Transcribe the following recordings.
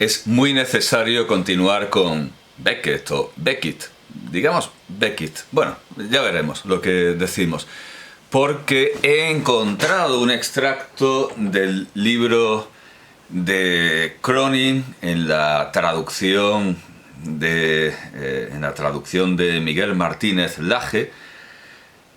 es muy necesario continuar con Beckett o Beckett, digamos Beckett. Bueno, ya veremos lo que decimos, porque he encontrado un extracto del libro de Cronin en la traducción de Miguel Martínez Laje,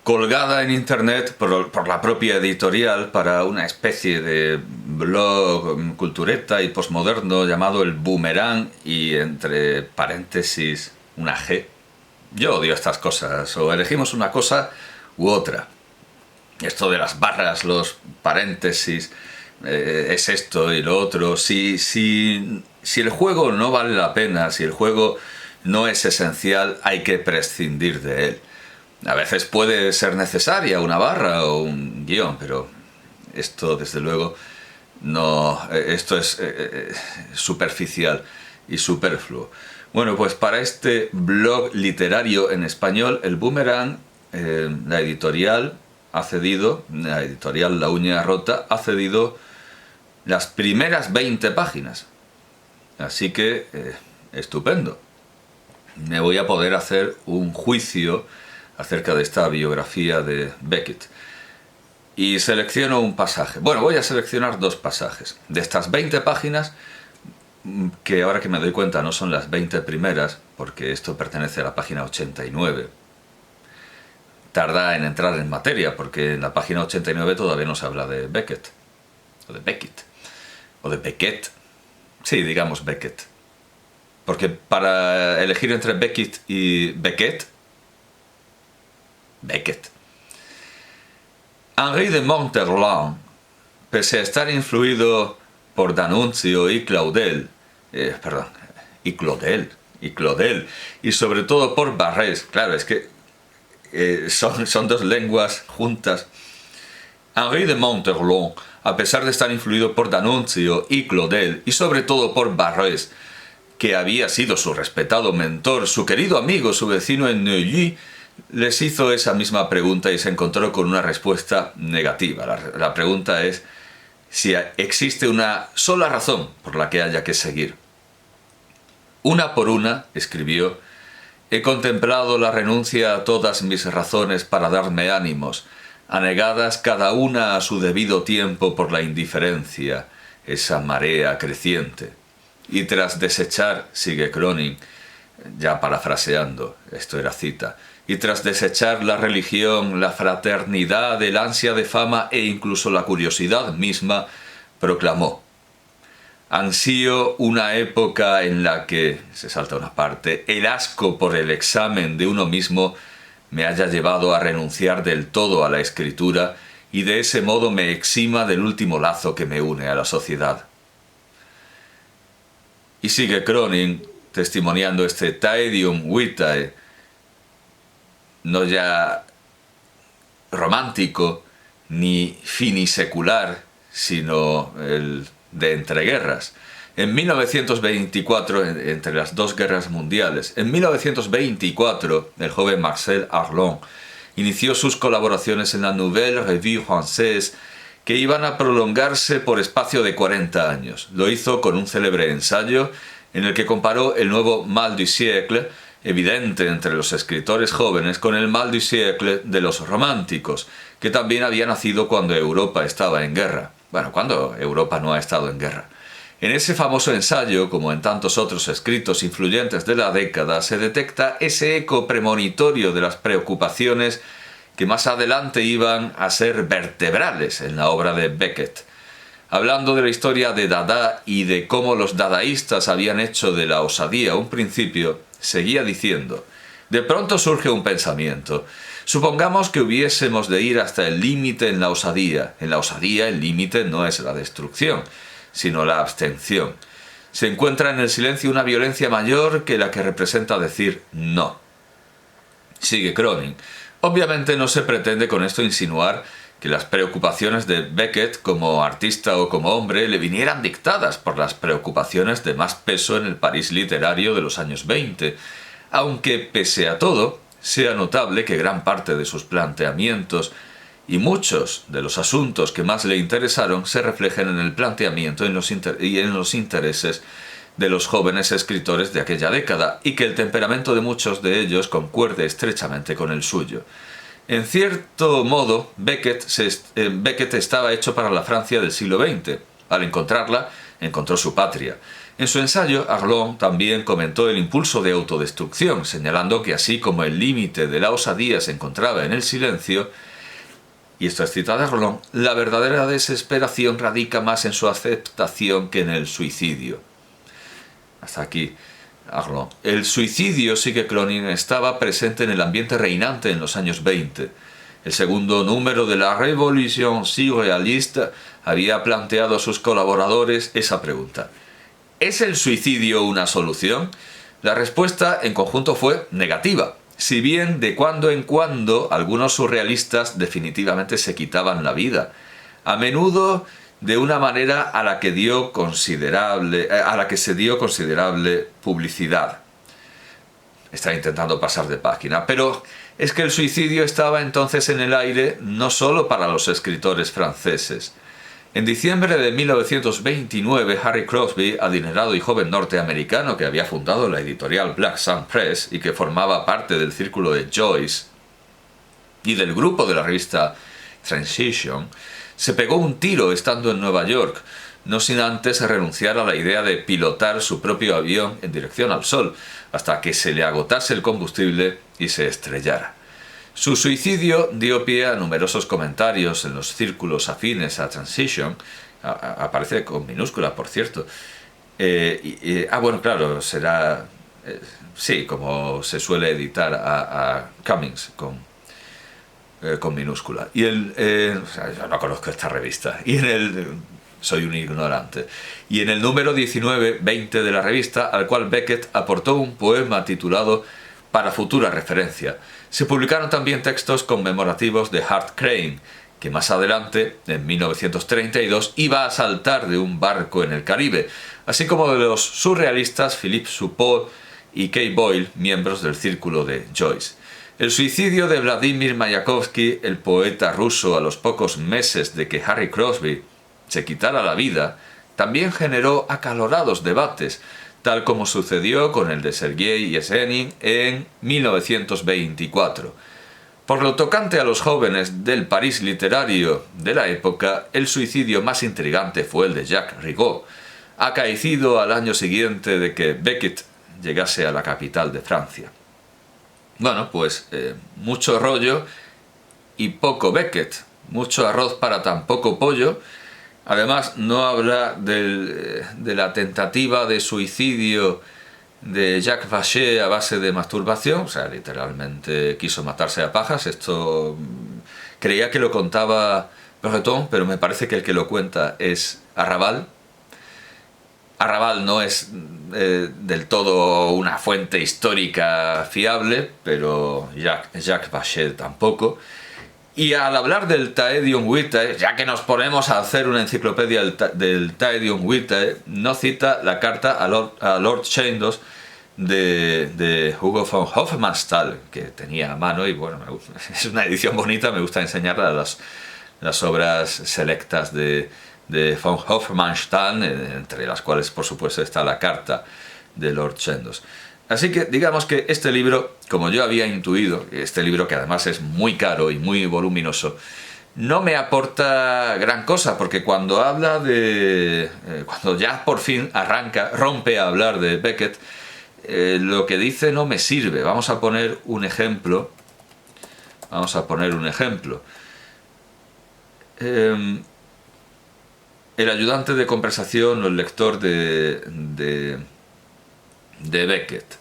colgada en internet por la propia editorial para una especie de blog cultureta y posmoderno llamado El Boomerang, y entre paréntesis una G. Yo odio estas cosas, o elegimos una cosa u otra. Esto de las barras, los paréntesis, es esto y lo otro. Si el juego no vale la pena, si el juego no es esencial, hay que prescindir de él. A veces puede ser necesaria una barra o un guión, pero esto desde luego no, esto es superficial y superfluo. Bueno, pues para este blog literario en español, El Boomerang, la editorial La Uña Rota, ha cedido las primeras 20 páginas. Así que, estupendo. Me voy a poder hacer un juicio acerca de esta biografía de Beckett. Y selecciono un pasaje. Bueno, voy a seleccionar dos pasajes. De estas 20 páginas, que ahora que me doy cuenta no son las 20 primeras, porque esto pertenece a la página 89. Tarda en entrar en materia, porque en la página 89 todavía no se habla de Beckett. O de Beckett. O de Beckett. Sí, digamos Beckett. Porque para elegir entre Beckett y Beckett, Henri de Monterland, pese a estar influido por D'Annunzio y Claudel, y sobre todo por Barrés, claro, es que son dos lenguas juntas. Henri de Monterland, a pesar de estar influido por D'Annunzio y Claudel, y sobre todo por Barrés, que había sido su respetado mentor, su querido amigo, su vecino en Neuilly, les hizo esa misma pregunta y se encontró con una respuesta negativa. La pregunta es si existe una sola razón por la que haya que seguir. Una por una, escribió, he contemplado la renuncia a todas mis razones para darme ánimos, anegadas cada una a su debido tiempo por la indiferencia, esa marea creciente. Y tras desechar, sigue Cronin, ya parafraseando, esto era cita, y tras desechar la religión, la fraternidad, el ansia de fama e incluso la curiosidad misma, proclamó: ansío una época en la que, se salta una parte, el asco por el examen de uno mismo me haya llevado a renunciar del todo a la escritura y de ese modo me exima del último lazo que me une a la sociedad. Y sigue Cronin testimoniando este Taedium Vitae, no ya romántico ni finisecular, sino el de entreguerras. En 1924, entre las dos guerras mundiales, en 1924, el joven Marcel Arlon inició sus colaboraciones en la Nouvelle Revue Française, que iban a prolongarse por espacio de 40 años. Lo hizo con un célebre ensayo en el que comparó el nuevo Mal du siècle, evidente entre los escritores jóvenes, con el Mal du siècle de los románticos, que también había nacido cuando Europa estaba en guerra. Bueno, cuando Europa no ha estado en guerra. En ese famoso ensayo, como en tantos otros escritos influyentes de la década, se detecta ese eco premonitorio de las preocupaciones que más adelante iban a ser vertebrales en la obra de Beckett. Hablando de la historia de Dada y de cómo los dadaístas habían hecho de la osadía un principio, seguía diciendo: de pronto surge un pensamiento. Supongamos que hubiésemos de ir hasta el límite en la osadía. En la osadía el límite no es la destrucción, sino la abstención. Se encuentra en el silencio una violencia mayor que la que representa decir no. Sigue Cronin. Obviamente no se pretende con esto insinuar que las preocupaciones de Beckett como artista o como hombre le vinieran dictadas por las preocupaciones de más peso en el París literario de los años 20, aunque pese a todo sea notable que gran parte de sus planteamientos y muchos de los asuntos que más le interesaron se reflejan en el planteamiento y en los intereses de los jóvenes escritores de aquella década y que el temperamento de muchos de ellos concuerde estrechamente con el suyo. En cierto modo, Beckett estaba hecho para la Francia del siglo XX. Al encontrarla, encontró su patria. En su ensayo, Arlon también comentó el impulso de autodestrucción, señalando que así como el límite de la osadía se encontraba en el silencio, y esto es citado de Arlon, la verdadera desesperación radica más en su aceptación que en el suicidio. Hasta aquí, Arlon. El suicidio, sigue Cronin, estaba presente en el ambiente reinante en los años 20. El segundo número de la Révolution surréaliste había planteado a sus colaboradores esa pregunta. ¿Es el suicidio una solución? La respuesta en conjunto fue negativa, si bien de cuando en cuando algunos surrealistas definitivamente se quitaban la vida, a menudo de una manera a la que se dio considerable publicidad. Está intentando pasar de página, pero es que el suicidio estaba entonces en el aire no solo para los escritores franceses. En diciembre de 1929, Harry Crosby, adinerado y joven norteamericano que había fundado la editorial Black Sun Press y que formaba parte del círculo de Joyce y del grupo de la revista Transition, se pegó un tiro estando en Nueva York, no sin antes renunciar a la idea de pilotar su propio avión en dirección al sol, hasta que se le agotase el combustible y se estrellara. Su suicidio dio pie a numerosos comentarios en los círculos afines a Transition, aparece con minúscula, por cierto. Bueno, claro, será, sí, como se suele editar a Cummings, con minúscula. Y yo no conozco esta revista, soy un ignorante. Y en el número 19-20 de la revista, al cual Beckett aportó un poema titulado Para futura referencia. Se publicaron también textos conmemorativos de Hart Crane, que más adelante, en 1932, iba a saltar de un barco en el Caribe, así como de los surrealistas Philippe Soupault y Kay Boyle, miembros del círculo de Joyce. El suicidio de Vladimir Mayakovsky, el poeta ruso, a los pocos meses de que Harry Crosby se quitara la vida, también generó acalorados debates, tal como sucedió con el de Sergei Yesenin en 1924. Por lo tocante a los jóvenes del París literario de la época, el suicidio más intrigante fue el de Jacques Rigaud, acaecido al año siguiente de que Beckett llegase a la capital de Francia. Bueno, pues mucho rollo y poco Beckett, mucho arroz para tan poco pollo. Además, no habla de la tentativa de suicidio de Jacques Vacher a base de masturbación, o sea, literalmente quiso matarse a pajas. Esto creía que lo contaba Breton, pero me parece que el que lo cuenta es Arrabal. Arrabal no es del todo una fuente histórica fiable, pero Jacques Vacher tampoco. Y al hablar del Taedium Vitae, ya que nos ponemos a hacer una enciclopedia del Taedium Vitae, no cita la carta a Lord Chandos de Hugo von Hofmannsthal, que tenía a mano, y bueno, es una edición bonita, me gusta enseñar las obras selectas de von Hofmannsthal, entre las cuales por supuesto está la carta de Lord Chandos. Así que digamos que este libro, como yo había intuido, este libro que además es muy caro y muy voluminoso, no me aporta gran cosa, porque cuando habla cuando ya por fin rompe a hablar de Beckett, lo que dice no me sirve. Vamos a poner un ejemplo. El ayudante de conversación o el lector de Beckett.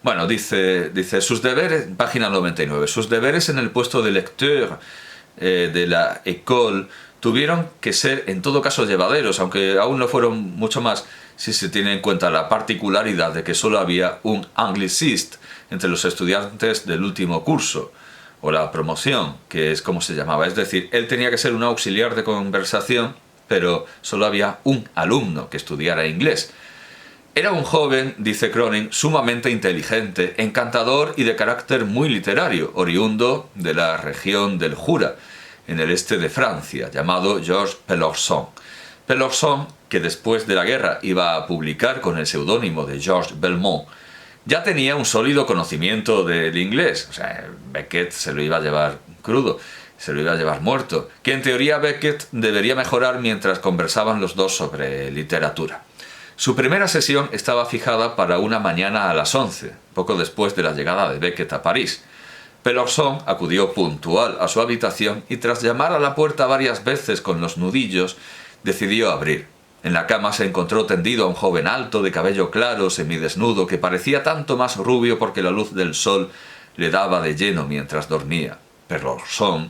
Bueno, dice sus deberes, página 99, sus deberes en el puesto de lecteur de la école tuvieron que ser en todo caso llevaderos, aunque aún no fueron mucho más si se tiene en cuenta la particularidad de que solo había un angliciste entre los estudiantes del último curso, o la promoción, que es como se llamaba. Es decir, él tenía que ser un auxiliar de conversación, pero solo había un alumno que estudiara inglés. Era un joven, dice Cronin, sumamente inteligente, encantador y de carácter muy literario, oriundo de la región del Jura, en el este de Francia, llamado Georges Pelourson. Pelourson, que después de la guerra iba a publicar con el seudónimo de Georges Belmont, ya tenía un sólido conocimiento del inglés. O sea, Beckett se lo iba a llevar crudo, se lo iba a llevar muerto, que en teoría Beckett debería mejorar mientras conversaban los dos sobre literatura. Su primera sesión estaba fijada para una mañana a las 11, poco después de la llegada de Beckett a París. Pelorson acudió puntual a su habitación y tras llamar a la puerta varias veces con los nudillos, decidió abrir. En la cama se encontró tendido a un joven alto, de cabello claro, semidesnudo, que parecía tanto más rubio porque la luz del sol le daba de lleno mientras dormía. Pelorson,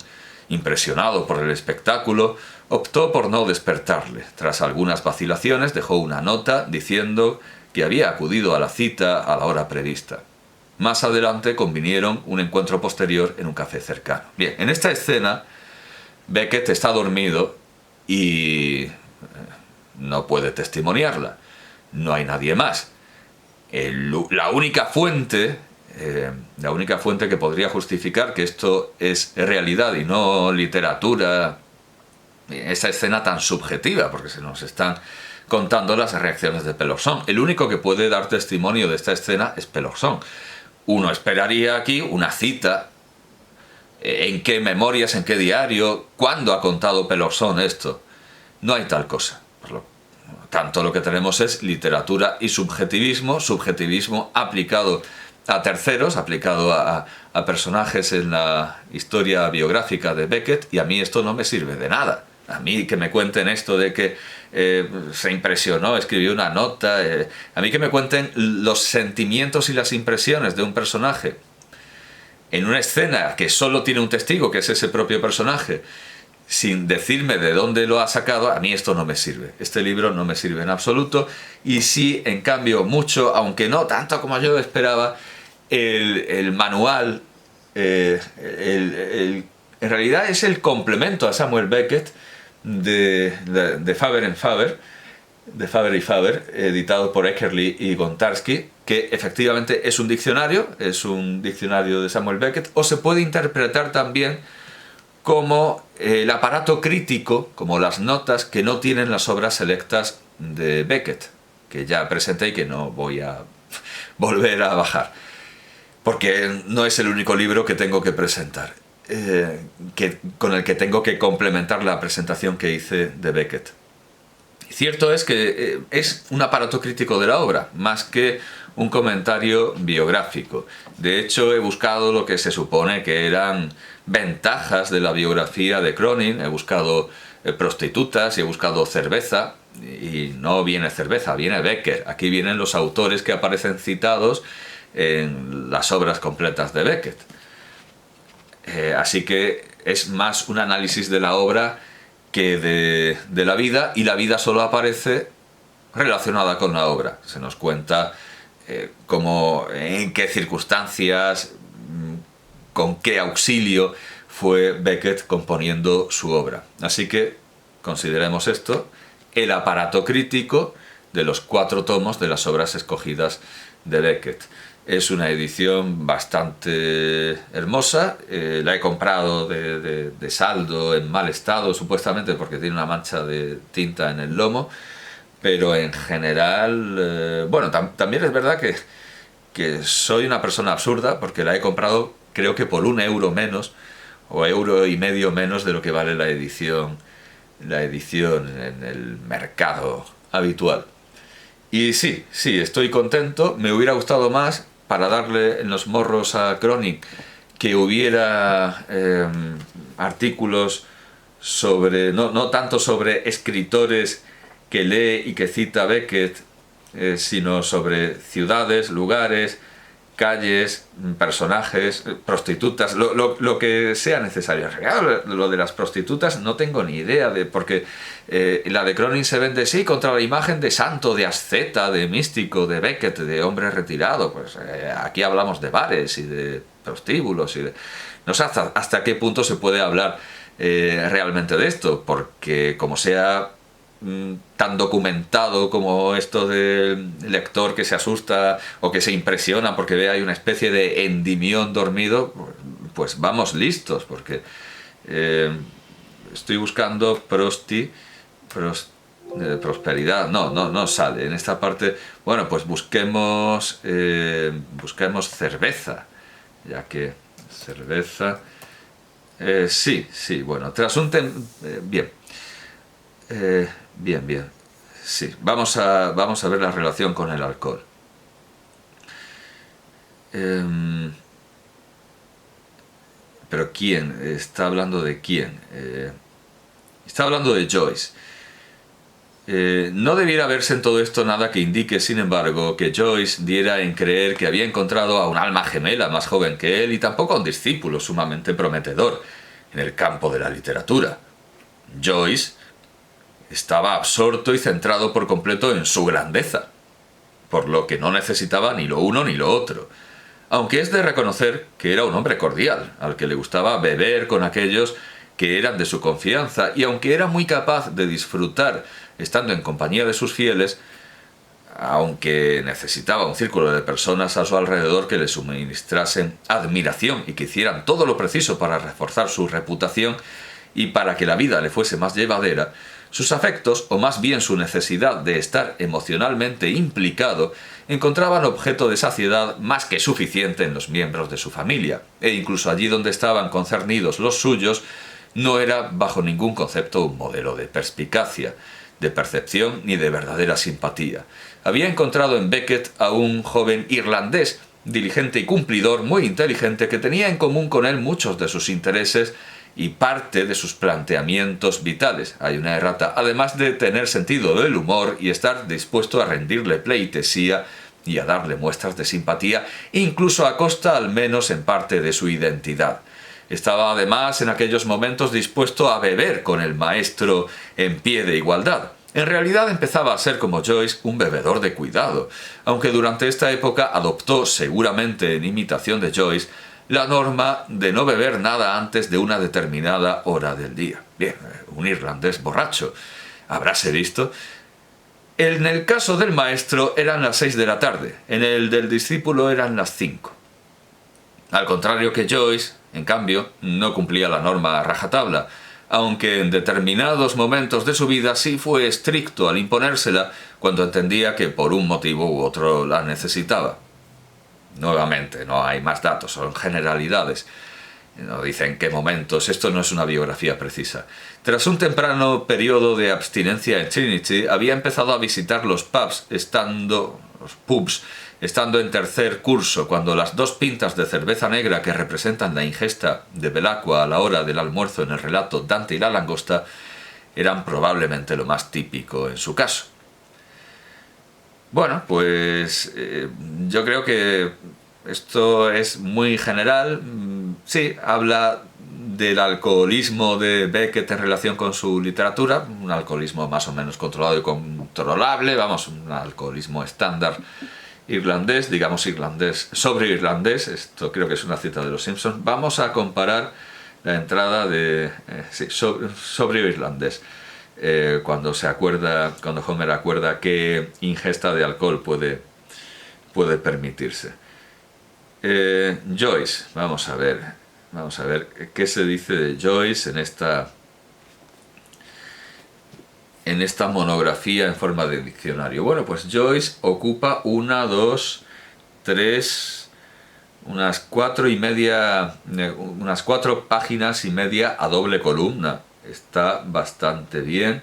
impresionado por el espectáculo, optó por no despertarle. Tras algunas vacilaciones dejó una nota diciendo que había acudido a la cita a la hora prevista. Más adelante convinieron un encuentro posterior en un café cercano. Bien, en esta escena Beckett está dormido y no puede testimoniarla. No hay nadie más. La única fuente que podría justificar que esto es realidad y no literatura, esa escena tan subjetiva, porque se nos están contando las reacciones de Pelorson. El único que puede dar testimonio de esta escena es Pelorson. Uno esperaría aquí una cita. ¿En qué memorias, en qué diario? ¿Cuándo ha contado Pelorson esto? No hay tal cosa. Por lo tanto, lo que tenemos es literatura y subjetivismo aplicado a terceros, aplicado a personajes en la historia biográfica de Beckett, y a mí esto no me sirve de nada. A mí que me cuenten esto de que se impresionó, escribió una nota, a mí que me cuenten los sentimientos y las impresiones de un personaje en una escena que solo tiene un testigo, que es ese propio personaje, sin decirme de dónde lo ha sacado, a mí esto no me sirve. Este libro no me sirve en absoluto, y sí, en cambio, mucho, aunque no tanto como yo esperaba, el manual, en realidad es el complemento a Samuel Beckett de Faber y Faber, editado por Eckerle y Gontarski, que efectivamente es un diccionario de Samuel Beckett, o se puede interpretar también como el aparato crítico, como las notas que no tienen las obras selectas de Beckett, que ya presenté y que no voy a volver a bajar, porque no es el único libro que tengo que presentar, con el que tengo que complementar la presentación que hice de Beckett. Cierto es que es un aparato crítico de la obra, más que un comentario biográfico. De hecho, he buscado lo que se supone que eran ventajas de la biografía de Cronin, he buscado prostitutas y he buscado cerveza, y no viene cerveza, viene Becker. Aquí vienen los autores que aparecen citados en las obras completas de Beckett. Así que es más un análisis de la obra que de la vida, y la vida solo aparece relacionada con la obra. Se nos cuenta cómo, en qué circunstancias, con qué auxilio fue Beckett componiendo su obra. Así que consideremos esto el aparato crítico de los 4 tomos de las obras escogidas de Beckett. Es una edición bastante hermosa, la he comprado de saldo, en mal estado supuestamente porque tiene una mancha de tinta en el lomo, pero en general, bueno, también es verdad que soy una persona absurda porque la he comprado creo que por 1 euro menos o €1,50 menos de lo que vale la edición en el mercado habitual. Y sí, estoy contento. Me hubiera gustado más, para darle en los morros a Cronin, que hubiera artículos sobre, no tanto sobre escritores que lee y que cita Beckett, sino sobre ciudades, lugares, calles, personajes, prostitutas, lo que sea necesario. Lo de las prostitutas no tengo ni idea, porque la de Cronin se vende, sí, contra la imagen de santo, de asceta, de místico, de Beckett, de hombre retirado. Pues aquí hablamos de bares y de prostíbulos, no sé hasta qué punto se puede hablar realmente de esto, porque como sea tan documentado como esto del lector que se asusta o que se impresiona porque ve ahí una especie de Endimión dormido, pues vamos listos, porque estoy buscando prosperidad, no sale. En esta parte, bueno, pues busquemos cerveza, ya que cerveza, sí, bueno, tras un bien, bien, sí, vamos a ver la relación con el alcohol. Pero ¿quién? ¿Está hablando de quién? Está hablando de Joyce. No debiera verse en todo esto nada que indique, sin embargo, que Joyce diera en creer que había encontrado a un alma gemela más joven que él y tampoco a un discípulo sumamente prometedor en el campo de la literatura. Joyce estaba absorto y centrado por completo en su grandeza, por lo que no necesitaba ni lo uno ni lo otro. Aunque es de reconocer que era un hombre cordial, al que le gustaba beber con aquellos que eran de su confianza, y aunque era muy capaz de disfrutar estando en compañía de sus fieles, aunque necesitaba un círculo de personas a su alrededor que le suministrasen admiración y que hicieran todo lo preciso para reforzar su reputación y para que la vida le fuese más llevadera, sus afectos, o más bien su necesidad de estar emocionalmente implicado, encontraban objeto de saciedad más que suficiente en los miembros de su familia, e incluso allí donde estaban concernidos los suyos, no era bajo ningún concepto un modelo de perspicacia, de percepción ni de verdadera simpatía. Había encontrado en Beckett a un joven irlandés, diligente y cumplidor, muy inteligente, que tenía en común con él muchos de sus intereses y parte de sus planteamientos vitales. Hay una errata, además de tener sentido del humor y estar dispuesto a rendirle pleitesía y a darle muestras de simpatía, incluso a costa al menos en parte de su identidad. Estaba además en aquellos momentos dispuesto a beber con el maestro en pie de igualdad. En realidad empezaba a ser, como Joyce, un bebedor de cuidado, aunque durante esta época adoptó, seguramente en imitación de Joyce, la norma de no beber nada antes de una determinada hora del día. Bien, un irlandés borracho. ¿Habráse visto? En el caso del maestro eran las 6 de la tarde, en el del discípulo eran las 5. Al contrario que Joyce, en cambio, no cumplía la norma a rajatabla, aunque en determinados momentos de su vida sí fue estricto al imponérsela cuando entendía que por un motivo u otro la necesitaba. Nuevamente, no hay más datos, son generalidades. No dice en qué momentos, esto no es una biografía precisa. Tras un temprano periodo de abstinencia en Trinity, había empezado a visitar los pubs estando en tercer curso, cuando las 2 pintas de cerveza negra que representan la ingesta de Belacqua a la hora del almuerzo en el relato Dante y la langosta eran probablemente lo más típico en su caso. Bueno, pues yo creo que esto es muy general. Sí, habla del alcoholismo de Beckett en relación con su literatura, un alcoholismo más o menos controlado y controlable, vamos, un alcoholismo estándar irlandés, digamos irlandés, sobre irlandés, esto creo que es una cita de los Simpsons. Vamos a comparar la entrada de sobre irlandés. Cuando Homer acuerda qué ingesta de alcohol puede permitirse. Joyce, vamos a ver qué se dice de Joyce en esta monografía en forma de diccionario. Bueno, pues Joyce ocupa unas 4 páginas y media a doble columna. Está bastante bien.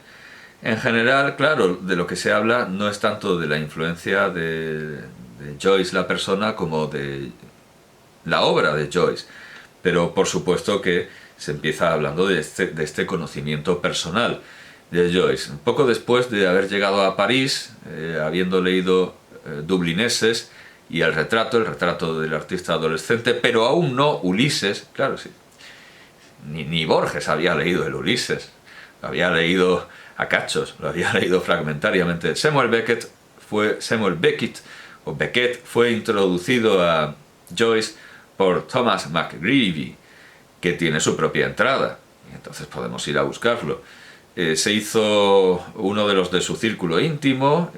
En general, claro, de lo que se habla no es tanto de la influencia de Joyce la persona como de la obra de Joyce, pero por supuesto que se empieza hablando de este conocimiento personal de Joyce. Poco después de haber llegado a París, habiendo leído Dublineses y el retrato del artista adolescente, pero aún no Ulises, claro, sí. Ni Borges había leído el Ulises, lo había leído a cachos, lo había leído fragmentariamente. Samuel Beckett fue introducido a Joyce por Thomas McGreevy, que tiene su propia entrada, y entonces podemos ir a buscarlo. Se hizo uno de los de su círculo íntimo,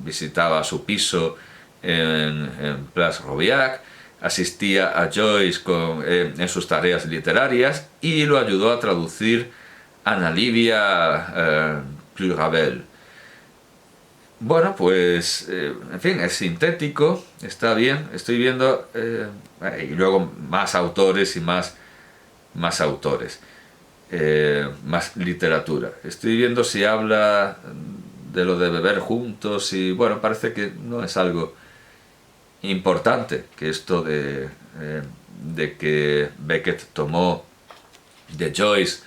visitaba su piso en Place Rouillac, asistía a Joyce en sus tareas literarias y lo ayudó a traducir Ana Livia Plurabel. Bueno, pues, en fin, es sintético, está bien, estoy viendo, y luego más autores y más autores, más literatura. Estoy viendo si habla de lo de beber juntos y, bueno, parece que no es algo importante, que esto de que Beckett tomó de Joyce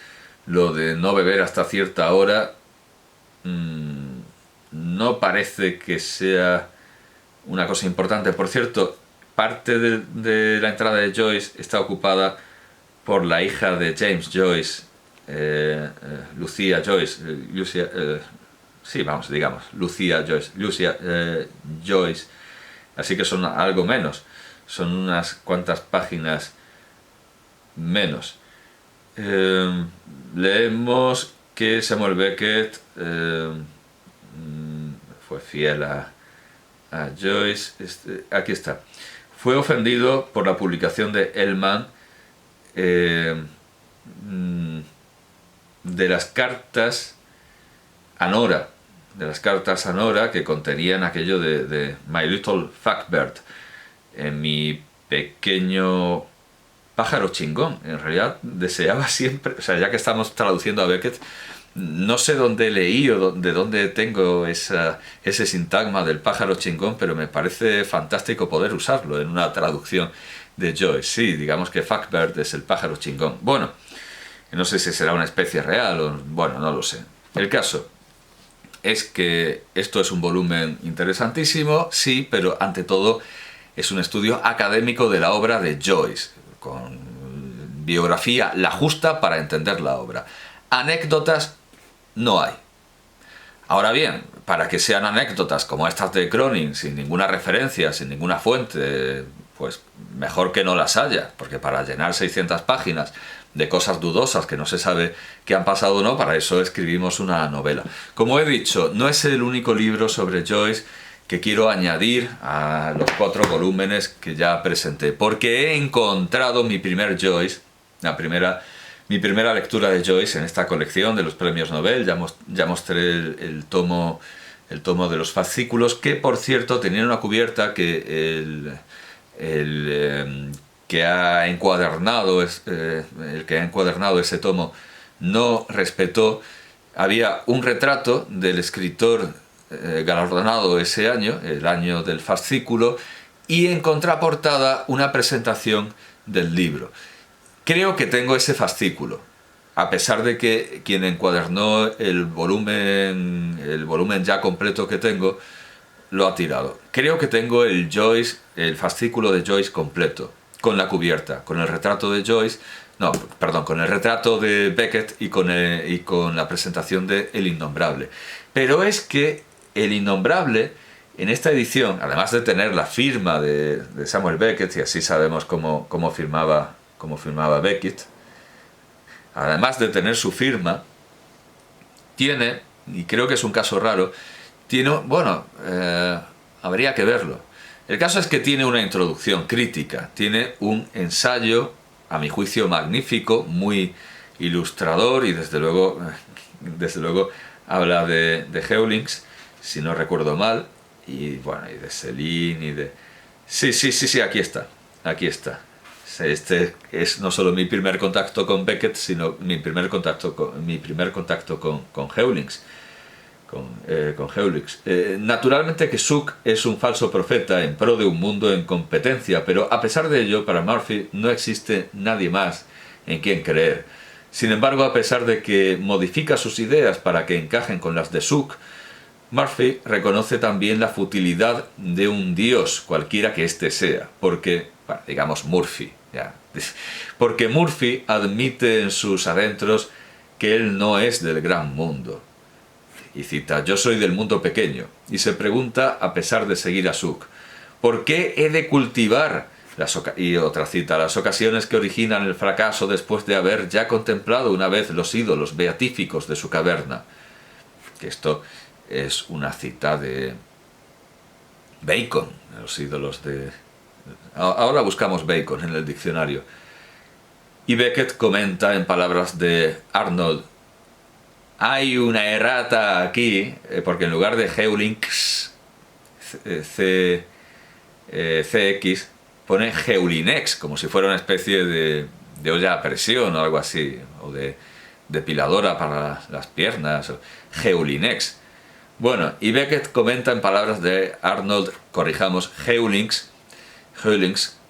lo de no beber hasta cierta hora, no parece que sea una cosa importante. Por cierto, parte de la entrada de Joyce está ocupada por la hija de James Joyce, Lucia Joyce, sí, vamos, digamos, Lucia Joyce, Joyce, así que son algo menos, son unas cuantas páginas menos. Leemos que Samuel Beckett fue fiel a Joyce. Aquí está. Fue ofendido por la publicación de Ellman de las cartas a Nora, que contenían aquello de My Little Fagbird, mi pequeño pájaro chingón. En realidad deseaba siempre, o sea, ya que estamos traduciendo a Beckett, no sé dónde leí o de dónde tengo ese sintagma del pájaro chingón, pero me parece fantástico poder usarlo en una traducción de Joyce. Sí, digamos que Fagbird es el pájaro chingón. Bueno, no sé si será una especie real o... bueno, no lo sé. El caso es que esto es un volumen interesantísimo, sí, pero ante todo es un estudio académico de la obra de Joyce, con biografía la justa para entender la obra. Anécdotas no hay. Ahora bien, para que sean anécdotas como estas de Cronin, sin ninguna referencia, sin ninguna fuente, pues mejor que no las haya, porque para llenar 600 páginas de cosas dudosas que no se sabe qué han pasado o no, para eso escribimos una novela. Como he dicho, no es el único libro sobre Joyce que quiero añadir a los 4 volúmenes que ya presenté, porque he encontrado mi primer Joyce, mi primera lectura de Joyce en esta colección de los premios Nobel. Ya mostré el tomo de los fascículos, que por cierto tenían una cubierta que el que ha encuadernado ese tomo no respetó. Había un retrato del escritor galardonado ese año, el año del fascículo, y en contraportada una presentación del libro. Creo que tengo ese fascículo, a pesar de que quien encuadernó el volumen ya completo que tengo, lo ha tirado. Creo que tengo el fascículo de Joyce completo, con la cubierta, con el retrato de Joyce, no, perdón, con el retrato de Beckett y con la presentación de El Innombrable. Pero es que El Innombrable, en esta edición, además de tener la firma de Samuel Beckett, y así sabemos cómo firmaba Beckett, además de tener su firma, tiene, y creo que es un caso raro, habría que verlo. El caso es que tiene una introducción crítica, tiene un ensayo, a mi juicio magnífico, muy ilustrador, y desde luego habla de Heulings, si no recuerdo mal, y bueno, y de Céline, y de... Sí, aquí está. Este es no solo mi primer contacto con Beckett, sino mi primer contacto con Heulings. Con Heulings. Naturalmente que Zook es un falso profeta en pro de un mundo en competencia, pero a pesar de ello, para Murphy no existe nadie más en quien creer. Sin embargo, a pesar de que modifica sus ideas para que encajen con las de Zook, Murphy reconoce también la futilidad de un dios, cualquiera que éste sea, porque, bueno, digamos Murphy, ya, porque Murphy admite en sus adentros que él no es del gran mundo. Y cita, yo soy del mundo pequeño, y se pregunta, a pesar de seguir a Zook, ¿por qué he de cultivar? Y otra cita, las ocasiones que originan el fracaso después de haber ya contemplado una vez los ídolos beatíficos de su caverna. Que esto es una cita de Bacon, los ídolos de... Ahora buscamos Bacon en el diccionario. Y Beckett comenta en palabras de Arnold hay una errata aquí, porque en lugar de Heulinx CX pone Heulinex, como si fuera una especie de olla a presión o algo así, o de depiladora para las piernas, Heulinex. Bueno, y Beckett comenta en palabras de Arnold, corrijamos, Heulinx,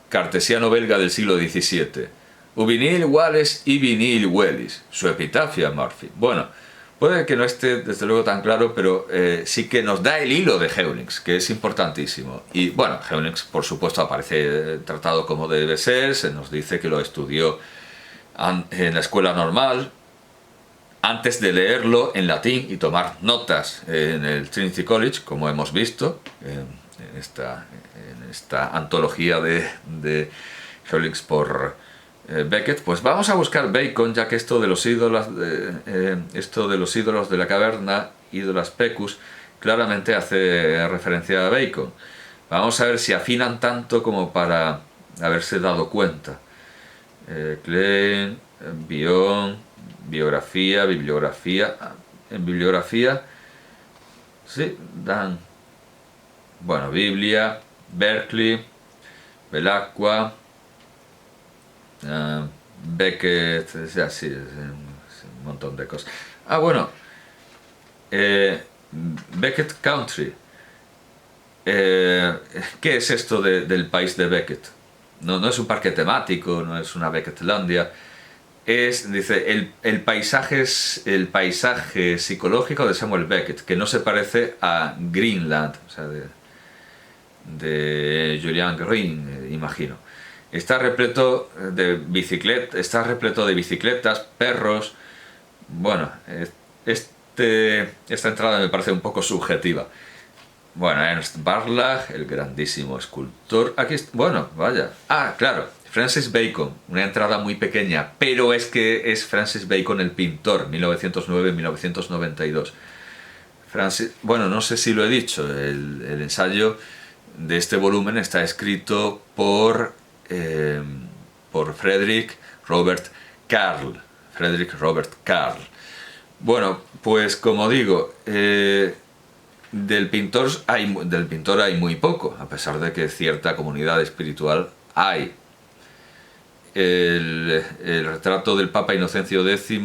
cartesiano belga del siglo XVII. Uvinil Wallace y vinil Wellis, su epitafio a Murphy. Bueno, puede que no esté desde luego tan claro, pero sí que nos da el hilo de Heulinx, que es importantísimo. Y bueno, Heulinx por supuesto aparece tratado como debe ser, se nos dice que lo estudió en la escuela normal, antes de leerlo en latín y tomar notas en el Trinity College, como hemos visto en esta antología de Heulinx por Beckett. Pues vamos a buscar Bacon, ya que esto de los ídolos de la caverna, ídolas pecus, claramente hace referencia a Bacon. Vamos a ver si afinan tanto como para haberse dado cuenta. Klein, Bion, biografía, bibliografía. En bibliografía, sí, dan. Bueno, Biblia, Berkeley, Belacqua, Beckett, así, un montón de cosas. Ah, bueno, Beckett Country. ¿Qué es esto del país de Beckett? No es un parque temático, no es una Becketlandia. Dice, el paisaje es el paisaje psicológico de Samuel Beckett, que no se parece a Greenland, o sea, de Julian Green, imagino. Está repleto de bicicletas, perros. Bueno, esta entrada me parece un poco subjetiva. Bueno, Ernst Barlach, el grandísimo escultor. Aquí, bueno, vaya. Ah, claro. Francis Bacon, una entrada muy pequeña, pero es que es Francis Bacon el pintor, 1909-1992. Bueno, no sé si lo he dicho, el ensayo de este volumen está escrito por Frederick Robert Carl. Bueno, pues como digo, del pintor hay muy poco, a pesar de que cierta comunidad espiritual hay. El retrato del Papa Inocencio X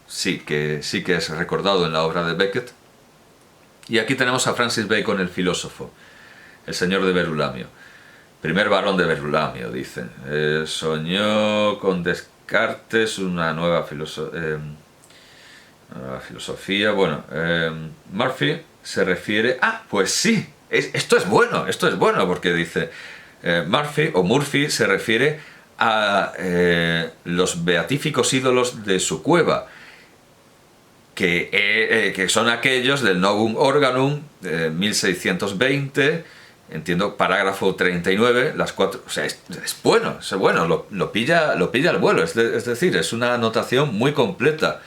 sí que es recordado en la obra de Beckett. Y aquí tenemos a Francis Bacon, el filósofo, el señor de Verulamio, primer barón de Verulamio, dicen. Soñó con Descartes una nueva filosofía. Bueno, Murphy se refiere... Ah, pues sí, esto es bueno, porque dice... Murphy se refiere a los beatíficos ídolos de su cueva, que son aquellos del Novum Organum, 1620, entiendo, parágrafo 39, las cuatro, o sea, es bueno, lo pilla al vuelo, es decir, es una anotación muy completa.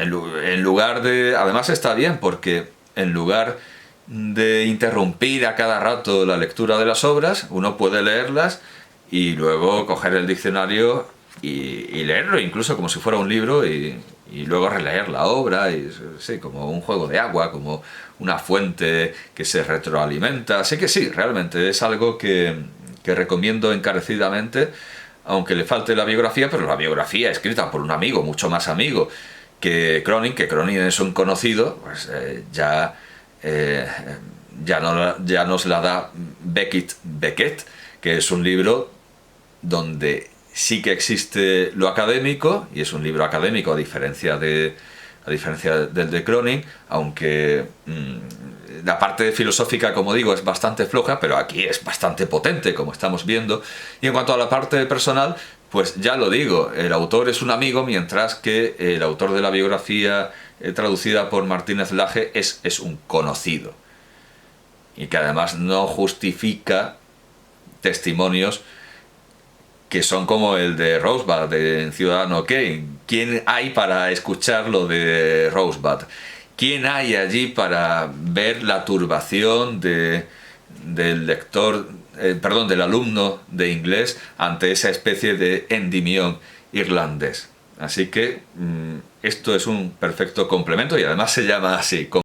En lugar de... Además está bien, porque en lugar de interrumpir a cada rato la lectura de las obras, uno puede leerlas y luego coger el diccionario y leerlo, incluso como si fuera un libro, y luego releer la obra, y sí, como un juego de agua, como una fuente que se retroalimenta. Así que sí, realmente es algo que recomiendo encarecidamente, aunque le falte la biografía, pero la biografía escrita por un amigo, mucho más amigo que Cronin es un conocido, pues ya nos la da Beckett, que es un libro donde sí que existe lo académico, y es un libro académico a diferencia del de Cronin, aunque la parte filosófica, como digo, es bastante floja, pero aquí es bastante potente, como estamos viendo. Y en cuanto a la parte personal, pues ya lo digo, el autor es un amigo, mientras que el autor de la biografía traducida por Martínez Laje es un conocido, y que además no justifica testimonios que son como el de Rosebud en Ciudadano Kane. ¿Quién hay para escuchar lo de Rosebud? ¿Quién hay allí para ver la turbación del lector, del alumno de inglés ante esa especie de endimión irlandés? Así que esto es un perfecto complemento y además se llama así,